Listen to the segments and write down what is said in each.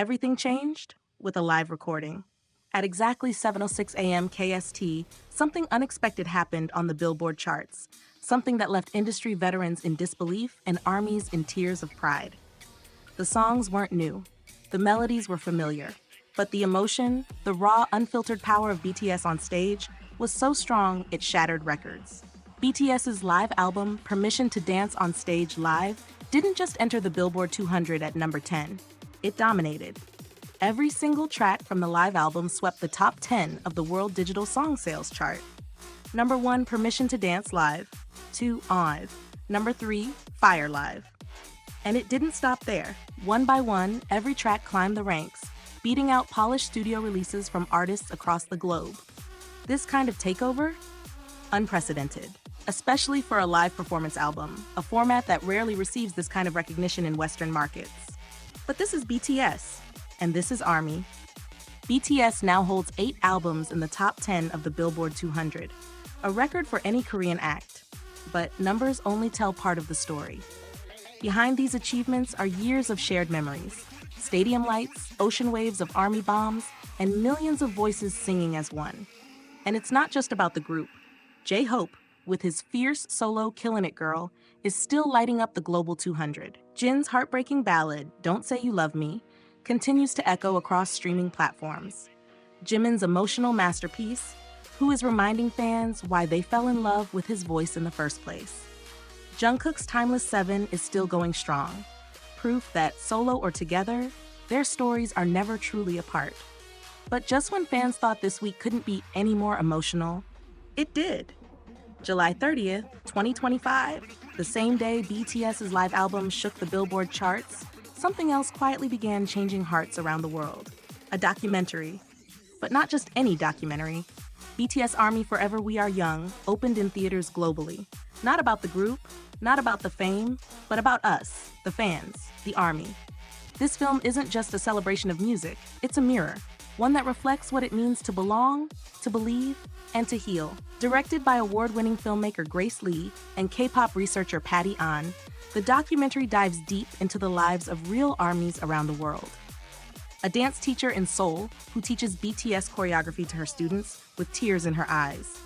Everything changed with a live recording. At exactly 7:06 a.m. KST, something unexpected happened on the Billboard charts, something that left industry veterans in disbelief and armies in tears of pride. The songs weren't new. The melodies were familiar. But the emotion, the raw, unfiltered power of BTS on stage was so strong it shattered records. BTS's live album, Permission to Dance on Stage Live, didn't just enter the Billboard 200 at number 10. It dominated. Every single track from the live album swept the top 10 of the World Digital Song Sales chart. Number 1, Permission to Dance Live. 2, On. Number 3, Fire Live. And it didn't stop there. One by one, every track climbed the ranks, beating out polished studio releases from artists across the globe. This kind of takeover? Unprecedented, especially for a live performance album, a format that rarely receives this kind of recognition in Western markets. But this is BTS, and this is ARMY. BTS now holds 8 albums in the top 10 of the Billboard 200, a record for any Korean act. But numbers only tell part of the story. Behind these achievements are years of shared memories, stadium lights, ocean waves of ARMY bombs, and millions of voices singing as one. And it's not just about the group. J-Hope, with his fierce solo Killin' It Girl, is still lighting up the Global 200. Jin's heartbreaking ballad, Don't Say You Love Me, continues to echo across streaming platforms. Jimin's emotional masterpiece, Who is reminding fans why they fell in love with his voice in the first place. Jungkook's Timeless 7 is still going strong, proof that solo or together, their stories are never truly apart. But just when fans thought this week couldn't be any more emotional, it did. July 30th, 2025, the same day BTS's live album shook the Billboard charts, something else quietly began changing hearts around the world. A documentary. But not just any documentary. BTS ARMY Forever We Are Young opened in theaters globally. Not about the group, not about the fame, but about us, the fans, the ARMY. This film isn't just a celebration of music, it's a mirror. One that reflects what it means to belong, to believe, and to heal. Directed by award-winning filmmaker Grace Lee and K-pop researcher Patty Ahn, the documentary dives deep into the lives of real ARMYs around the world. A dance teacher in Seoul who teaches BTS choreography to her students with tears in her eyes.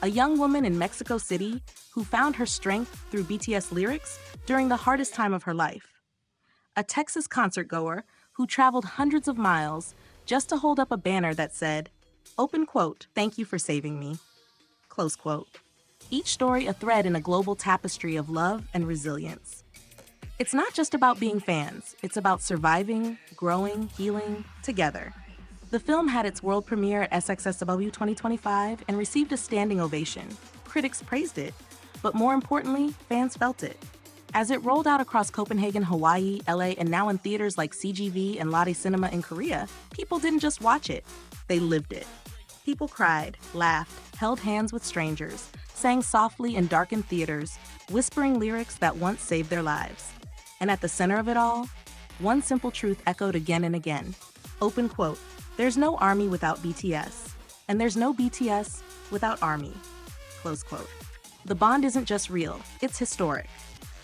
A young woman in Mexico City who found her strength through BTS lyrics during the hardest time of her life. A Texas concertgoer who traveled hundreds of miles just to hold up a banner that said, open quote, "Thank you for saving me," close quote. Each story a thread in a global tapestry of love and resilience. It's not just about being fans, it's about surviving, growing, healing, together. The film had its world premiere at SXSW 2025 and received a standing ovation. Critics praised it, but more importantly, fans felt it. As it rolled out across Copenhagen, Hawaii, LA, and now in theaters like CGV and Lotte Cinema in Korea, people didn't just watch it, they lived it. People cried, laughed, held hands with strangers, sang softly in darkened theaters, whispering lyrics that once saved their lives. And at the center of it all, one simple truth echoed again and again. Open quote, "There's no ARMY without BTS, and there's no BTS without ARMY," close quote. The bond isn't just real, it's historic.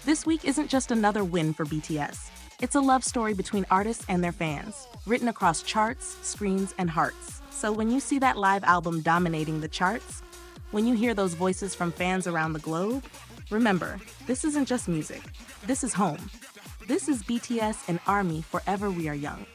This week isn't just another win for BTS. It's a love story between artists and their fans, written across charts, screens, and hearts. So when you see that live album dominating the charts, when you hear those voices from fans around the globe, remember, this isn't just music. This is home. This is BTS and ARMY Forever We Are Young.